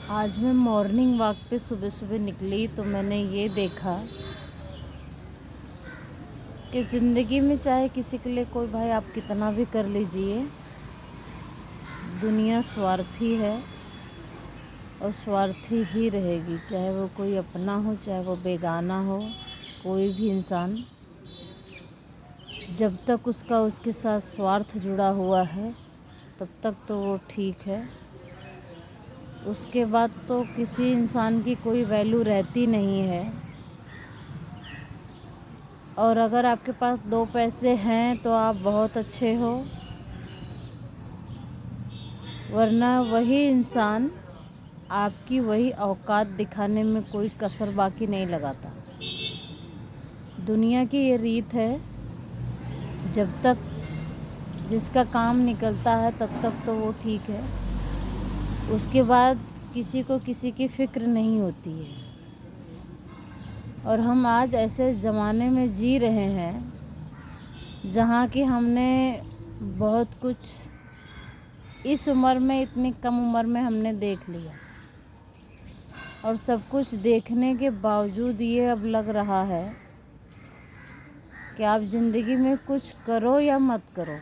आज मैं morning walk पे सुबह सुबह निकली तो मैंने ये देखा कि ज़िंदगी में चाहे किसी के लिए कोई भाई आप कितना भी कर लीजिए, दुनिया स्वार्थी है और स्वार्थी ही रहेगी। चाहे वो कोई अपना हो, चाहे वो बेगाना हो, कोई भी इंसान जब तक उसका उसके साथ स्वार्थ जुड़ा हुआ है तब तक तो वो ठीक है। उसके बाद तो किसी इंसान की कोई वैल्यू रहती नहीं है। और अगर आपके पास 2 पैसे हैं तो आप बहुत अच्छे हो, वरना वही इंसान आपकी वही औकात दिखाने में कोई कसर बाकी नहीं लगाता। दुनिया की ये रीत है, जब तक जिसका काम निकलता है तब तक तो वो ठीक है, उसके बाद किसी को किसी की फ़िक्र नहीं होती है। और हम आज ऐसे ज़माने में जी रहे हैं जहाँ कि हमने बहुत कुछ इस उम्र में, इतनी कम उम्र में हमने देख लिया। और सब कुछ देखने के बावजूद ये अब लग रहा है कि आप ज़िंदगी में कुछ करो या मत करो,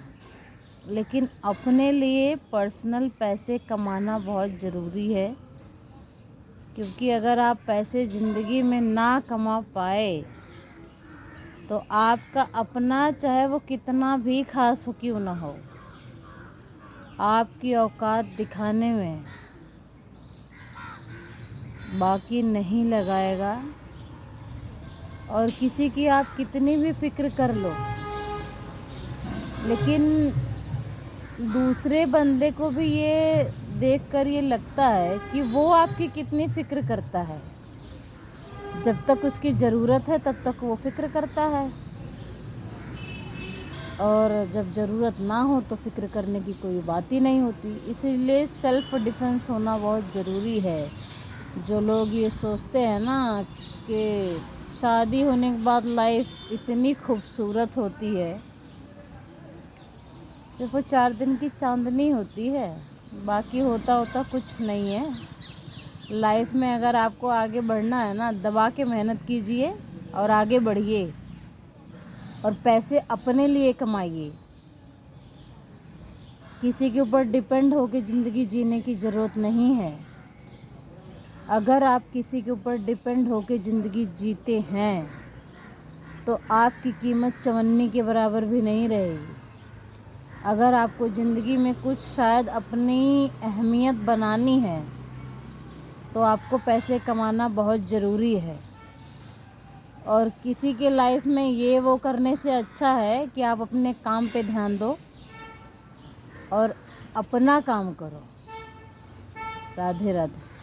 लेकिन अपने लिए पर्सनल पैसे कमाना बहुत ज़रूरी है। क्योंकि अगर आप पैसे ज़िंदगी में ना कमा पाए तो आपका अपना, चाहे वो कितना भी खास हो क्यों ना हो, आपकी औकात दिखाने में बाकी नहीं लगाएगा। और किसी की आप कितनी भी फ़िक्र कर लो, लेकिन दूसरे बंदे को भी ये देखकर ये लगता है कि वो आपकी कितनी फ़िक्र करता है। जब तक उसकी ज़रूरत है तब तक वो फ़िक्र करता है, और जब ज़रूरत ना हो तो फ़िक्र करने की कोई बात ही नहीं होती। इसीलिए सेल्फ़ डिफेंस होना बहुत ज़रूरी है। जो लोग ये सोचते हैं ना कि शादी होने के बाद लाइफ इतनी खूबसूरत होती है, सिर्फ वो 4 दिन की चांदनी होती है, बाकी होता कुछ नहीं है। लाइफ में अगर आपको आगे बढ़ना है ना, दबा के मेहनत कीजिए और आगे बढ़िए और पैसे अपने लिए कमाइए। किसी के ऊपर डिपेंड होकर ज़िंदगी जीने की ज़रूरत नहीं है। अगर आप किसी के ऊपर डिपेंड होकर ज़िंदगी जीते हैं तो आपकी कीमत चवन्नी के बराबर भी नहीं रहेगी। अगर आपको ज़िंदगी में कुछ शायद अपनी अहमियत बनानी है तो आपको पैसे कमाना बहुत ज़रूरी है। और किसी के लाइफ में ये वो करने से अच्छा है कि आप अपने काम पे ध्यान दो और अपना काम करो। राधे राधे।